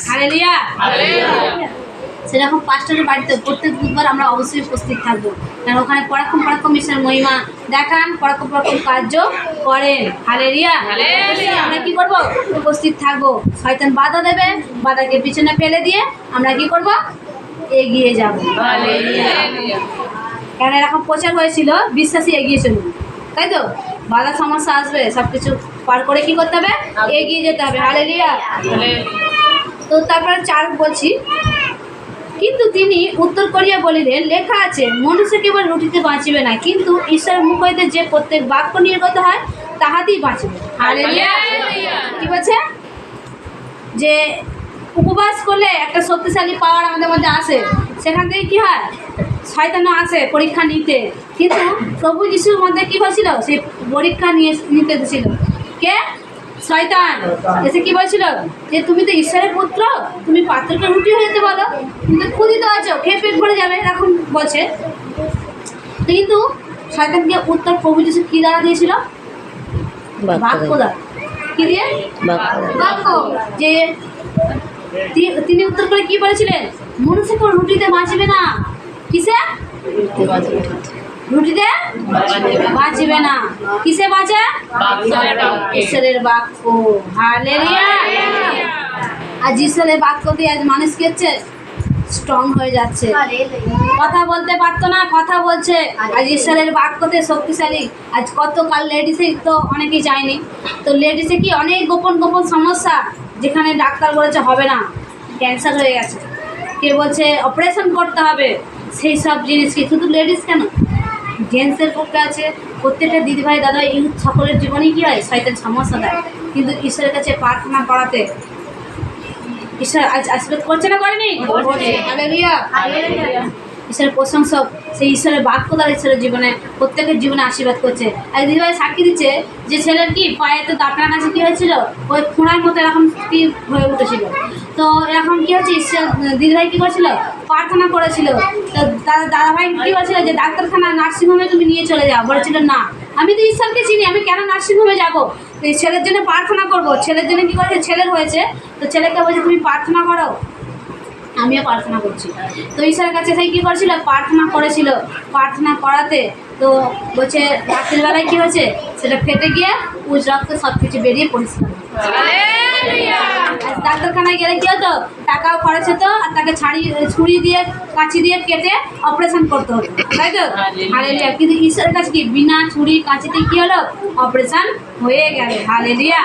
Hallelujah. সেরকম পাস্টরের বাড়িতে প্রত্যেক বুধবার আমরা অবশ্যই উপস্থিত থাকবো, কারণ ওখানে পরাক্রম ঈশ্বরের মহিমা দেখান, পরাক্রম কার্য করেন। হালেলুয়া। আমরা কি করব? উপস্থিত থাকবো। শয়তান বাধা দেবে, বাধাকে পিছনে ফেলে দিয়ে আমরা কি করব? এগিয়ে যাব। কারণ এরকম প্রচার হয়েছিল, বিশ্বাসী এগিয়ে চলুন, তাই তো? বাধা সমস্যা আসবে, সব কিছু পার করে কি করতে হবে? এগিয়ে যেতে হবে। হালেলুয়া। তো তারপরে 4 বলছি, কিন্তু তিনি উত্তর করিয়া বলিলেন, লেখা আছে, মনুষ্য কেবল রুটিতে বাঁচিবে না, কিন্তু ঈশ্বরের মুখ হইতে যে প্রত্যেক বাক্য নির্গত হয় তাহাতেই বাঁচিবে। হালেলুয়া। কি বলছে? যে উপবাস করলে একটা শক্তিশালী পাওয়ার আমাদের মধ্যে আসে, সেখান থেকে কি হয়? শয়তানও আসে পরীক্ষা নিতে, কিন্তু প্রভু যিশুর মধ্যে কি হয়েছিল? সেই পরীক্ষা নিতে ছিল কে? শয়তান এসে কি বলছিল? যে তুমি তো ঈশ্বরের পুত্র, তুমি পাত্রকে রুটি হয়ে যেতে বলো, তুমি তো ক্ষুধিত আছো, খেয়ে পেট ভরে যাবে, এরকম বলছে। কিন্তু শয়তানকে উত্তর প্রভু যিশু কি দ্বারা দিয়েছিল? বাক্য দ্বারা। কি দিয়ে? বাক্য। যে তিনি উত্তর করে কি বলেছিলেন? মনুষ্য কেউ রুটিতে বাঁচবে না। কিসে? রুটিতে বাঁচবে না। কিসে বাঁচে? ঈশ্বরের বাক্য। হালেলুয়া। আজ ঈশ্বরের বাক্য দিয়ে আজ মানুষ কি হচ্ছে? স্ট্রং হয়ে যাচ্ছে। কথা বলতে পারতো না, কথা বলছে। আজ ঈশ্বরের বাক্যতে শক্তিশালী। আজ কতকাল লেডিসে তো অনেকেই যায়নি, তো লেডিসে কি অনেক গোপন সমস্যা, যেখানে ডাক্তার বলেছে হবে না, ক্যান্সার হয়ে গেছে, কে বলছে অপারেশন করতে হবে, সেই সব জিনিস কি শুধু লেডিস কেন, জেন্টসের পক্ষে আছে। প্রত্যেকটা দিদিভাই দাদা ইউথ সকলের জীবনেই কী হয়? শয়তান সমস্যা দেয়, কিন্তু ঈশ্বরের কাছে প্রার্থনা করাতে ঈশ্বর আজ আশীর্বাদ করছে না, করেনি? হালেলুয়া। ঈশ্বরের প্রশংসক, সেই ঈশ্বরের বাক্য দ্বারা ঈশ্বরের জীবনে প্রত্যেকের জীবনে আশীর্বাদ করছে। আর দিদিভাই সাক্ষী দিচ্ছে যে ছেলের কি পায়েতে দাঁতটার কাছে কী হয়েছিল? ওই খোঁড়ার মতো এরকম কি হয়ে উঠেছিল। তো এরকম কী হচ্ছে? ঈশ্বর দিদিভাই কী করেছিল? প্রার্থনা করেছিল। তো দাদাভাই কী বলছিল? যে ডাক্তারখানা নার্সিংহোমে তুমি নিয়ে চলে যাও। বলেছিল না, আমি তো ঈশ্বরকে চিনি, আমি কেন নার্সিংহোমে যাবো? তো এই ছেলের জন্য প্রার্থনা করবো। ছেলের জন্য কী করেছে? ছেলের হয়েছে, তো ছেলেকে বলছে তুমি প্রার্থনা করো, আমিও প্রার্থনা করছি। তো ঈশ্বরের কাছে সেই কী করেছিল? প্রার্থনা করেছিল। প্রার্থনা করাতে তো বলছে রাত্রিবেলায় কী হয়েছে? সেটা ফেটে গিয়ে উজ রক্ত সব কিছু বেরিয়ে পরিষ্কার। ডাক্তারখানায় গেলে কী হতো? টাকাও খরচ হতো, আর তাকে ছুরি দিয়ে কাঁচি দিয়ে কেটে অপারেশন করতে হতো, তাই তো? হালেলুয়া। কিন্তু ঈশ্বরের কাছে কি বিনা ছুরি কাঁচিতে কী হলো? অপারেশন হয়ে গেল। হালেলুয়া।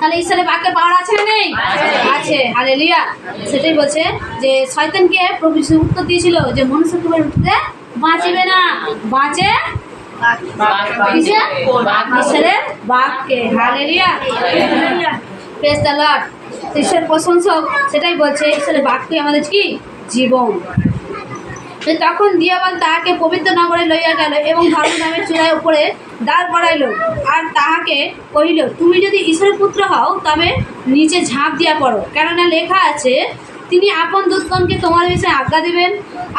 তাহলে ঈশ্বরের বাক্যে পাওয়ার আছে না নেই? আছে। হালেলুয়া। সেটাই বলছে যে শয়তানকে প্রভু যিশু উত্তর দিয়েছিল যে মনুষ্য কেবল রুটিতে বাঁচবে না, বাঁচে ঈশ্বরের বাক্যে। হালেলুয়া। Praise the lord. ঈশ্বরের প্রশংসক সেটাই বলছে, ঈশ্বরের বাক্যে আমাদের কি জীবন। তখন দিয়াবান তাহাকে পবিত্র নগরে লইয়া গেল এবং ধর্মধামের চূড়ায় উপরে দাঁড় করাইল, আর তাহাকে কহিল, তুমি যদি ঈশ্বরের পুত্র হও তবে নিচে ঝাঁপ দিয়া পড়ো, কেননা লেখা আছে, তিনি আপন দূতগণকে তোমার বিষয়ে আজ্ঞা দিবেন,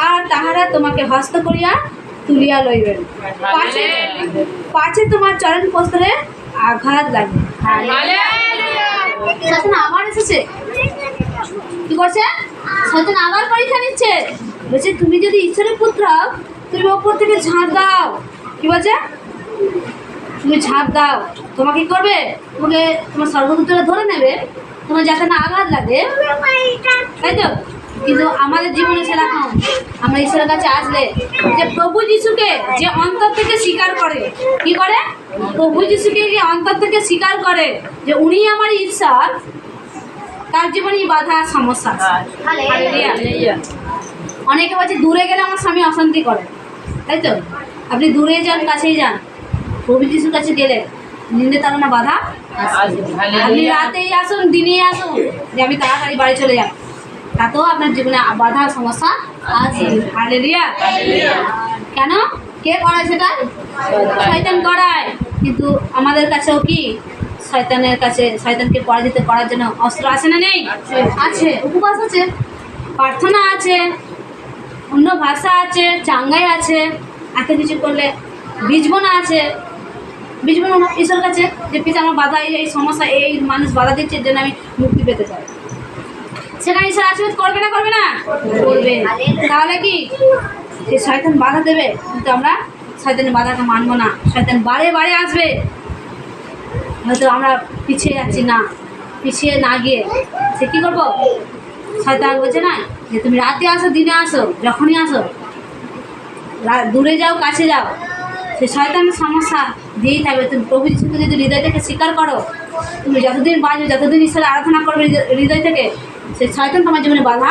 আর তাহারা তোমাকে হস্ত করিয়া তুলিয়া লইবেন, পাছে তোমার চরণ প্রস্তরে আঘাত লাগবে। শয়তান আবার এসেছে, কি করছে? শয়তান আবার পরীক্ষা নিচ্ছে। বলছে তুমি যদি ঈশ্বরের পুত্র হও, তুমি ওপর থেকে ঝাঁপ দাও। কি বলছে? তুমি ঝাঁপ দাও, তোমাকে কি করবে? তোমার স্বর্গদূতরা ধরে নেবে, তোমার যাতে না আঘাত লাগে, তাই তো? কিন্তু আমাদের জীবনে সেরকম, আমরা ঈশ্বরের কাছে আসলে যে প্রভু যিশুকে যে অন্তর থেকে স্বীকার করে, কি করে? প্রভু যিশুকে যে অন্তর থেকে স্বীকার করে যে উনি আমার ঈশ্বর, তার জীবনেই বাধা সমস্যা। অনেকে বলছে দূরে গেলে আমার স্বামী অশান্তি করে, তাই তো? আপনি দূরে যান, কাছেই যান, প্রভু যিশুর কাছে গেলে নিন্দে তাড়না বাধা। আপনি রাতেই আসুন, দিনেই আসুন, যে আমি তাড়াতাড়ি বাড়ি চলে যাব, তাতেও আপনার জীবনে বাধা সমস্যা আছে। হালেলুয়া। কেন? কে করায় সেটা? শয়তান করায়। কিন্তু আমাদের কাছেও কি শয়তানের কাছে, শয়তানকে পরাজিত করার জন্য অস্ত্র আছে না নেই? আছে। উপবাস আছে, প্রার্থনা আছে, অন্য ভাষা আছে, চাঙ্গাই আছে, এত কিছু করলে বীজবনা আছে, বীজ বানানো ঈশ্বরের কাছে যে পিতা আমার বাধা এই সমস্যা এই মানুষ বাধা দিচ্ছে এর জন্য আমি মুক্তি পেতে চাই। সেখানে ঈশ্বর আশীর্বাদ করবে না করবে না? করবে। তাহলে কি যে শয়তান বাধা দেবে, কিন্তু আমরা শয়তানের বাধাটা মানবো না। শয়তান বারে বারে আসবে, হয়তো আমরা পিছিয়ে যাচ্ছি না, পিছিয়ে না গিয়ে সে কী করবো? শয়তান বলছে না যে তুমি রাতে আসো দিনে আসো, যখনই আসো, দূরে যাও কাছে যাও, সে শয়তানের সমস্যা দিয়েই থাকবে। তুমি প্রভু যিশুকে যদি হৃদয় থেকে স্বীকার করো, তুমি যতদিন বাঁচবে, যতদিন ঈশ্বরের আরাধনা করবে হৃদয় থেকে, সে শয়তান তোমার জীবনে বাধা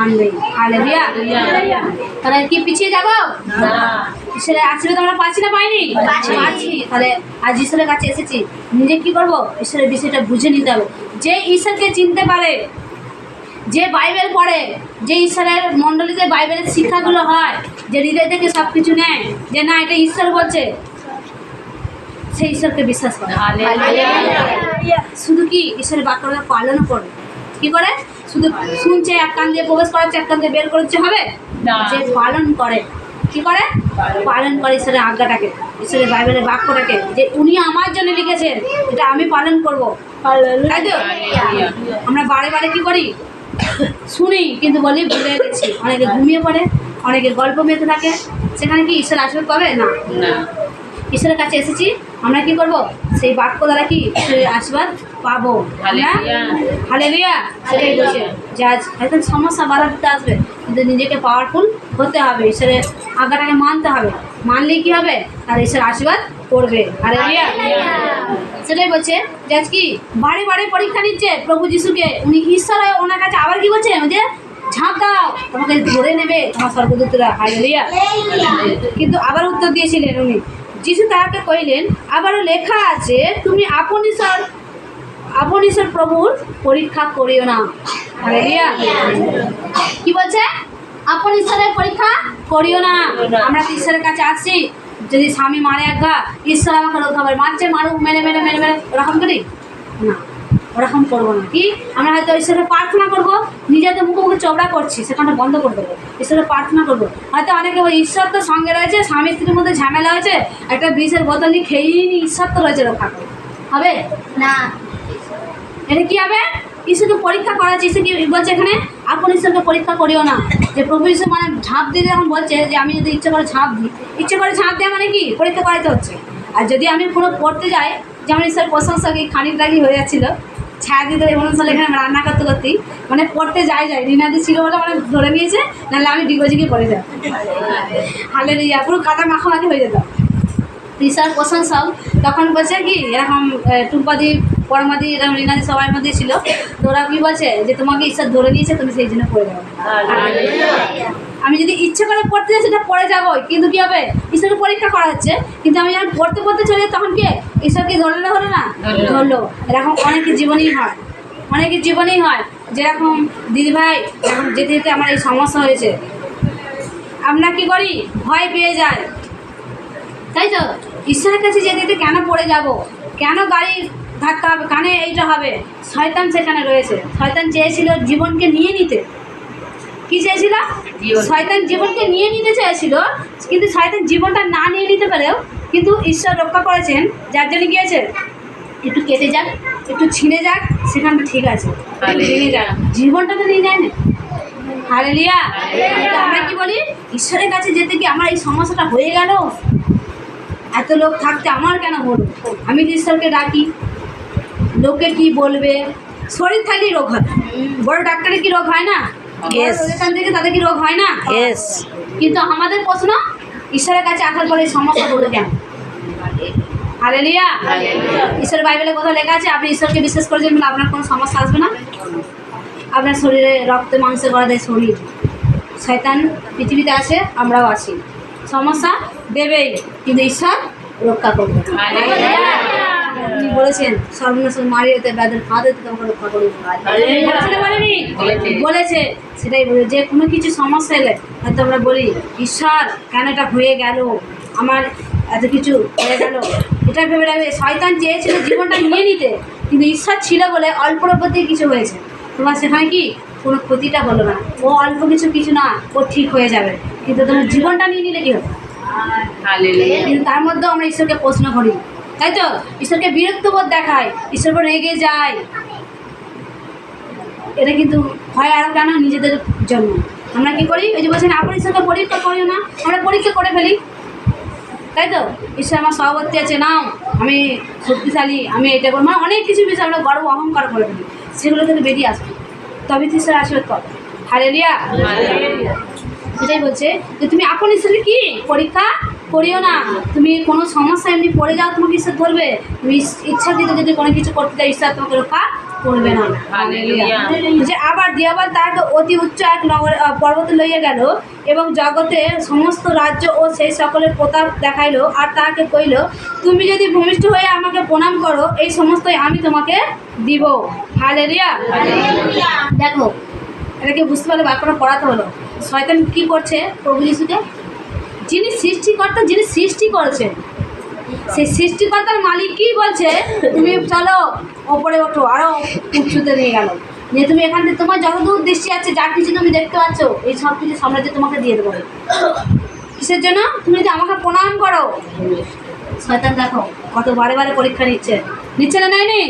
আনবে। হালেলুয়া। তাহলে কি পিছিয়ে যাবো? ঈশ্বরের আশীর্বাদ আমরা পাচ্ছি না পাইনি? পাচ্ছি। তাহলে আজ ঈশ্বরের কাছে এসেছি, নিজে কি করবো? ঈশ্বরের বিষয়টা বুঝে নিতে হবে। যে ঈশ্বরকে চিনতে পারে, যে বাইবেল পড়ে, যে ঈশ্বরের মণ্ডলীতে বাইবেলের শিক্ষাগুলো হয়, যে হৃদয় থেকে সব কিছু নেয়, যে না এটা ঈশ্বর বলছে, সেই ঈশ্বরকে বিশ্বাস করে। শুধু কি ঈশ্বরের বাক্যটা পালনও করে? কি করে? শুধু শুনছে, এক কান দিয়ে প্রবেশ করাচ্ছে, এক কান দিয়ে বের করছে হবে? যে পালন করে, কি করে? পালন করে ঈশ্বরের আজ্ঞাটাকে, ঈশ্বরের বাইবেলের বাক্যটাকে, যে উনি আমার জন্য লিখেছেন, এটা আমি পালন করবো। তাই তো আমরা বারে বারে কি করি? শুনি কিন্তু বলি ভুলে গেছি। অনেকে ঘুমিয়ে পড়ে, অনেকে গল্প মেতে থাকে, সেখানে কি ঈশ্বর আশীর্বাদ পাবে না? ঈশ্বরের কাছে এসেছি, আমরা কি করব? সেই বাক্য দ্বারা কি ঈশ্বরের আশীর্বাদ পাবো। হালেলুয়া। সেটাই বলছে যে আজ হয়তো সমস্যা বাধা দিতে আসবে, কিন্তু নিজেকে পাওয়ারফুল হতে হবে, ঈশ্বরের আজ্ঞাটাকে মানতে হবে। মানলেই কি হবে? তার ঈশ্বর আশীর্বাদ করবে। হালেলুয়া। সেটাই বলছে যে আজ কি বারে বারে পরীক্ষা নিচ্ছে প্রভু যিশুকে, উনি ঈশ্বর হয়ে ওনার কাছে আবার কি বলছে? যে ঝাঁপ দাও, তোমাকে ধরে নেবে তোমার স্বর্গদূতরা। হালেলুয়া। কিন্তু আবার উত্তর দিয়েছিলেন উনি, যিশু তাহাকে কহিলেন, আবারও লেখা আছে, তুমি আপন ঈশ্বর প্রভুর পরীক্ষা করিও না। হালেলুয়া। কি বলছে? আপন ঈশ্বরের পরীক্ষা করিও না। আমরা ঈশ্বরের কাছে আসছি, যদি স্বামী মারে এক ঘা, ঈশ্বর আমাকে রক্ষা করে, মারছে মারুক, মেরে মেরে মেরে মেরে, ওরকম করি না, ওরকম করবো না। কি আমরা হয়তো ঈশ্বরের প্রার্থনা করবো, নিজেদের মুখে মুখে চবড়া করছি, সেখানটা বন্ধ করে দেবো, ঈশ্বরের প্রার্থনা করবো। হয়তো অনেকে ঈশ্বর তো সঙ্গে রয়েছে, স্বামী স্ত্রীর মধ্যে ঝামেলা হয়েছে, একটা বিষের বোতল নিয়ে খেয়েই নি, ঈশ্বর তো রয়েছে, রক্ষা করবে হবে না। এটা কি হবে? ঈশ্বরকে পরীক্ষা করা হচ্ছে। ঈশ্বর কি বলছে এখানে? আপন ঈশ্বরকে পরীক্ষা করিও না। যে প্রভু ঈশ্বর মানে ঝাঁপ দিয়ে যখন বলছে যে আমি যদি ইচ্ছে করে ঝাঁপ দিই, ইচ্ছে করে ঝাঁপ দেওয়া মানে কি? পরীক্ষা করাইতে হচ্ছে। আর যদি আমি কোনো পড়তে যাই, যেমন ঈশ্বরের প্রশংসা কি খানিক দাগি হয়ে যাচ্ছিলো, ছায়া দিতে অনুষ্ঠান এখানে রান্না করতে করতেই মানে পড়তে যাই রিনাদি ছিল বলে মানে ধরে নিয়েছে, নাহলে আমি ডিগোজিকে পড়ে যাই। হালেলুয়া। পুরো কাদা মাখামাখি হয়ে যেত। ঈশ্বর প্রশংসাও তখন বলছে কি এরকম টুম্পাদি পরমাদি এরকম রিনাদি সবার মধ্যে ছিল, তো ওরা কি বলছে যে তোমাকে ঈশ্বর ধরে নিয়েছে, তুমি সেই জন্য পড়ে যাবো। আমি যদি ইচ্ছে করে পড়তে যাই সেটা পড়ে যাবোই, কিন্তু কী হবে? ঈশ্বরের পরীক্ষা করা হচ্ছে। কিন্তু আমি যখন পড়তে পড়তে চলে যাই তখন কে ঈশ্বরকে ধরলো না? হলো না? ধরলো। এরকম অনেকের জীবনেই হয়, অনেকের জীবনেই হয়। যেরকম দিদিভাই এখন যেতে যেতে আমার এই সমস্যা হয়েছে, আমরা কি করি? ভয় পেয়ে যাই, তাই তো? ঈশ্বরের কাছে যেতে যেতে কেন পড়ে যাব, কেন গাড়ি ধাক্কা হবে, কানে এইটা হবে? শয়তান সেখানে রয়েছে। শয়তান চেয়েছিল জীবনকে নিয়ে নিতে। কি চেয়েছিল? শয়তান জীবনকে নিয়ে নিতে চেয়েছিল, কিন্তু শয়তান জীবনটা না নিয়ে নিতে পারেও কিন্তু ঈশ্বর রক্ষা করেছেন, যার জন্য কি হয়েছে? একটু কেটে যাক, একটু ছিঁড়ে যাক, সেখানটা ঠিক আছে, ভেঙে যাক, জীবনটা তো নিয়ে যায় না। হালেলুয়া। আমরা কি বলি? ঈশ্বরের কাছে যেতে কি আমার এই সমস্যাটা হয়ে গেল, এত লোক থাকতে আমার কেন হলো? আমি ঈশ্বরকে ডাকি, লোকে কি বলবে? শরীর থাকলেই রোগ হয়, বড় ডাক্তারের কি রোগ হয় না? এখান থেকে তাদের কি রোগ হয় না? কিন্তু আমাদের প্রশ্ন, ঈশ্বরের কাছে আসার পরে সমস্যা হলো কেন? হালেলুয়া। ঈশ্বরের বাইবেলে কোথাও লেখা আছে আপনি ঈশ্বরকে বিশ্বাস করেছেন বলে আপনার কোনো সমস্যা আসবে না? আপনার শরীরে রক্ত মাংসে গড়া দেয় শরীর, শয়তান পৃথিবীতে আসে, আমরাও আসি, সমস্যা দেবেই, কিন্তু ঈশ্বর রক্ষা করবে। উনি বলেছেন সর্বনাশ মারিয়েতে ব্যাধের ফাঁদ হতে তোমাকে রক্ষা করবে, বলেনি? বলেছে। সেটাই বলে যে কোনো কিছু সমস্যা এলে হয়তো আমরা বলি ঈশ্বর কেন এটা হয়ে গেল, আমার এত কিছু হয়ে গেল, এটা ভেবে রাখবে। শয়তান চেয়েছিল জীবনটা নিয়ে নিতে, কিন্তু ঈশ্বর ছিল বলে অল্পর উপর দিয়ে কিছু হয়েছে। তোমার সেখানে কি কোনো ক্ষতিটা হলো না, ও অল্প কিছু না, ও ঠিক হয়ে যাবে, কিন্তু তোমার জীবনটা নিয়ে নিলে কি হবে? কিন্তু তার মধ্যেও আমরা ঈশ্বরকে প্রশ্ন করি তাই তো? ঈশ্বরকে বিরক্তবোধ দেখায়, ঈশ্বর পর রেগে যায়। এটা কিন্তু হয় আরও কেন? নিজেদের জন্য। আমরা কি করি? ওই যে বলছেন আপন ঈশ্বরকে পরীক্ষা করিও না, আমরা পরীক্ষা করে ফেলি, তাই তো? ঈশ্বর আমার সভাপতি আছে, নাও আমি শক্তিশালী, আমি এটা করবো, মানে অনেক কিছু বিষয় আমরা গর্ব অহংকার করে ফেলি, সেগুলো থেকে বেরিয়ে আসবে, তবে তো ঈশ্বর আশীর্বাদ করবে। হালেলুয়া। সেটাই বলছে যে তুমি আপন ঈশ্বরকে কি পরীক্ষা করিও না। তুমি কোনো সমস্যা এমনি পড়ে যাও, তোমাকে ঈশ্বর ধরবে। তুমি ইচ্ছাকৃত যদি কোনো কিছু করতে চাও, ঈশ্বর তোমাকে রক্ষা করবে না। যে আবার দিয়াবল তাকে অতি উচ্চ এক নগর পর্বতে লইয়া গেল এবং জগতে সমস্ত রাজ্য ও সেই সকলের প্রতাপ দেখাইল, আর তাহাকে কইল, তুমি যদি ভূমিষ্ঠ হয়ে আমাকে প্রণাম করো, এই সমস্তই আমি তোমাকে দিব। হালেলুয়া। দেখো, এটাকে বুঝতে পারলে বাক্যটা পড়াতে হলো। শয়তান কী করছে? প্রভু যিশুকে, যিনি সৃষ্টিকর্তা, যিনি সৃষ্টি করেছে, সেই সৃষ্টিকর্তার মালিক কি বলছে? তুমি চলো ওপরে ওঠো, আরও উঁচুতে নিয়ে গেল, যে তুমি এখান থেকে তোমার যতদূর দৃষ্টি আছে, যা কিছু তুমি দেখতে পাচ্ছ, এই সব কিছু সাম্রাজ্য তোমাকে দিয়ে দেবো। কিসের জন্য? তুমি যদি আমাকে প্রণাম করো। শয়তান দেখো কত বারে বারে পরীক্ষা নিচ্ছে না, নেয়নি?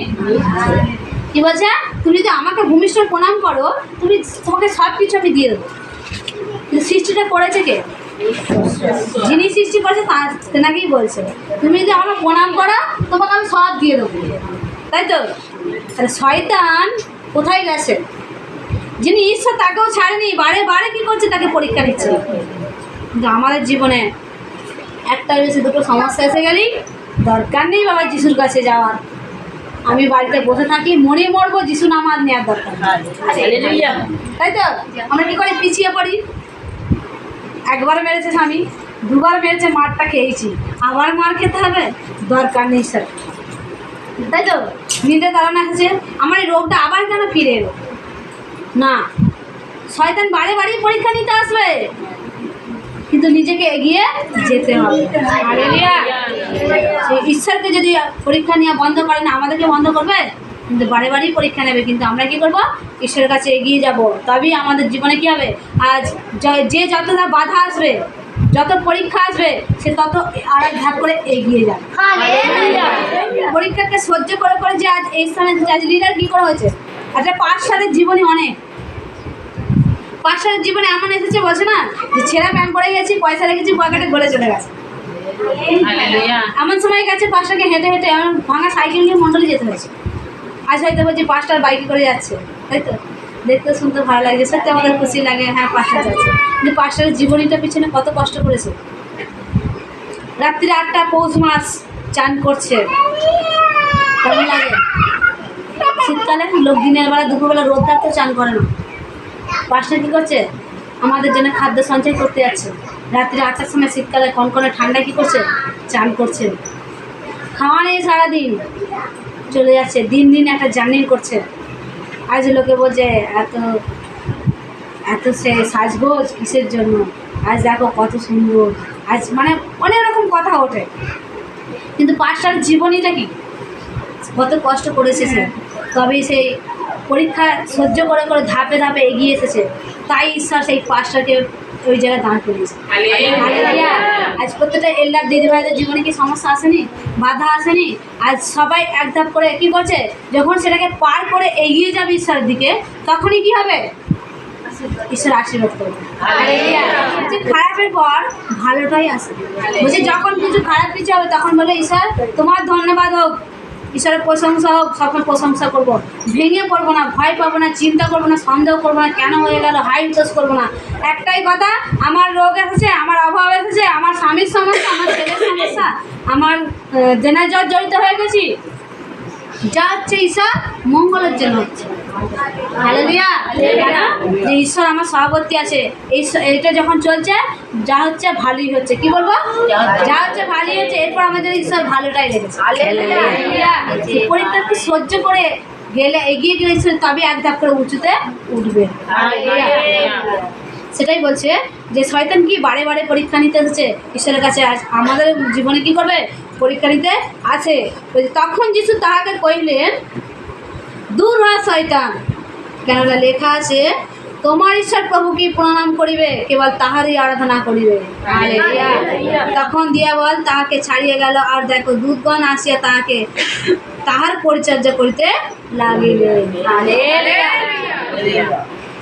কি বলছে? তুমি যদি আমাকে ভূমিষ্ঠ প্রণাম করো, তোমাকে সব কিছু আমি দিয়ে দেবো। কিন্তু সৃষ্টিটা করেছে কে? যিনি সৃষ্টি করেছে তেনাকেই বলছে, তুমি যদি আমাকে প্রণাম করো, তোমাকে আমি সব দিয়ে দেবো, তাই তো? তাহলে শয়তান কোথায় গেছে? যিনি ঈশ্বর তাকেও ছাড়েনি, বারে বারে কী করছে? তাকে পরীক্ষা নিচ্ছে। কিন্তু আমাদের জীবনে একটা বেশি দুটো সমস্যা এসে গেলেই দরকার নেই বাবা যিশুর কাছে যাওয়ার। আমি বাড়িতে বসে থাকি, মরে মরবো, যিশু নাম আর নেওয়ার দরকার, তাই তো? আমরা কী করে পিছিয়ে পড়ি? একবার মেরেছে স্বামী, দুবার মেরেছে, মারটা খেয়েছি, আবার মার খেতে হবে? দরকার নেই স্যার, তাই তো? নিতে ধারণা এসেছে, আমার এই রোগটা আবার কেন ফিরে এলো না? শয়তান বারে বারেই পরীক্ষা নিতে আসবে, কিন্তু নিজেকে এগিয়ে যেতে হবে। হালেলুয়া। সেই ঈশ্বরকে যদি পরীক্ষা নেওয়া বন্ধ করে না, আমাদেরকে বন্ধ করবে? কিন্তু বারে বারেই পরীক্ষা নেবে, কিন্তু আমরা কি করব? ঈশ্বরের কাছে এগিয়ে যাব, তবেই আমাদের জীবনে কি হবে? আজ যে যতটা বাধা আসবে, যত পরীক্ষা আসবে, সে তত আর এক ধাপ করে এগিয়ে যাবে। পরীক্ষাকে সহ্য করে করে যে আজ এই স্থানে আজ লিডার কী করে হয়েছে? আচ্ছা, 5 সালের জীবনে অনেক 5 সালের জীবনে এমন এসেছে, বলছে না যে ছেঁড়া প্যান্ট পরে গেছি, পয়সা রেখেছি পকেটে, গলে চলে গেছে। এমন সময় গেছে 5টাকে হেঁটে হেঁটে, এমন ভাঙা সাইকেল নিয়ে মন্ডলে যেতে হয়েছে। আজ হয়তো বলছি 5টার বাইকে করে যাচ্ছে, তাই তো? দেখতে শুনতে ভালো লাগছে, সত্যি আমাদের খুশি লাগে, হ্যাঁ 5টা যাচ্ছে। কিন্তু 5 সালের জীবনীটার পিছনে কত কষ্ট করেছে। রাত্রি 8টা, পৌষ মাস, চান করছে, কেমন লাগে? শীতকালে লোক দিনের বেলা দুপুরবেলা রোদ থাকতে চান করে না। 5টা কী করছে? আমাদের জন্য খাদ্য সঞ্চয় করতে যাচ্ছে। রাত্রি 8টার সময় শীতকালে কনকনে ঠান্ডায় কী করছে? চান করছে। খাওয়া নেই, সারাদিন চলে যাচ্ছে, দিন দিন একটা জার্নি করছে। আজ লোকে বলছে এত এত সে সাজগোজ কিসের জন্য? আজ দেখো কত সুন্দর, আজ মানে অনেক রকম কথা ওঠে। কিন্তু 5 সালের জীবনীটা কি কত কষ্ট করেছে সে, তবেই সেই পরীক্ষা সহ্য করে করে ধাপে ধাপে এগিয়ে এসেছে। তাই ঈশ্বর সেই 5টাকে ওই জায়গায় দাঁড় করিয়েছে। আজ প্রত্যেকটা এল্ডার দিদিভাইদের জীবনে কি সমস্যা আসেনি? বাধা আসেনি? আজ সবাই এক ধাপ করে কী করছে? যখন সেটাকে পার করে এগিয়ে যাবে ঈশ্বরের দিকে, তখনই কি হবে? ঈশ্বর আশীর্বাদ করবে। যে খারাপের পর ভালোটাই আসে। বলছি যখন কিছু খারাপ কিছু হবে, তখন বলে ঈশ্বর তোমার ধন্যবাদ হোক, ঈশ্বরের প্রশংসা হোক, সবসময় প্রশংসা করবো, ভেঙে পড়বো না, ভয় পাবো না, চিন্তা করবো না, সন্দেহ করবো না, কেন হয়ে গেল হাই উচ্ছ্বাস করবো না। একটাই কথা, আমার রোগ এসেছে, আমার অভাব এসেছে, আমার স্বামীর সমস্যা, আমার ছেলের সমস্যা, আমার জেনার জ্বর জড়িত হয়ে গেছি, যা হচ্ছে ঈশ্বর মঙ্গলের জন্য হচ্ছে। হালেলুয়া। কেন? যে ঈশ্বর আমার সভাপতি আছে, এইটা যখন চলছে, যা হচ্ছে ভালোই হচ্ছে। কি বলবো? যা হচ্ছে ভালোই হচ্ছে। এরপর আমাদের ঈশ্বর ভালোটাই রেখেছে। পরীক্ষাকে সহ্য করে গেলে, এগিয়ে গেলে ঈশ্বর তবে এক ধাপ করে উঁচুতে উঠবে। সেটাই বলছে যে শয়তান কি বারে বারে পরীক্ষা নিতে এসেছে ঈশ্বরের কাছে। আমাদের জীবনে কি করবে? পরীক্ষা নিতে আছে। তখন যিশু তাহাকে কহিলেন, দূর হ শয়তান, কেননা লেখা আছে, তোমার ঈশ্বর প্রভুকে প্রণাম করিবে, কেবল তাহারই আরাধনা করিবে। হালেলুয়া। তখন দিয়াবল তাহাকে ছাড়িয়ে গেল, আর দেখো দূতগণ আসিয়া তাহার পরিচর্যা করিতে লাগিলেন। হালেলুয়া।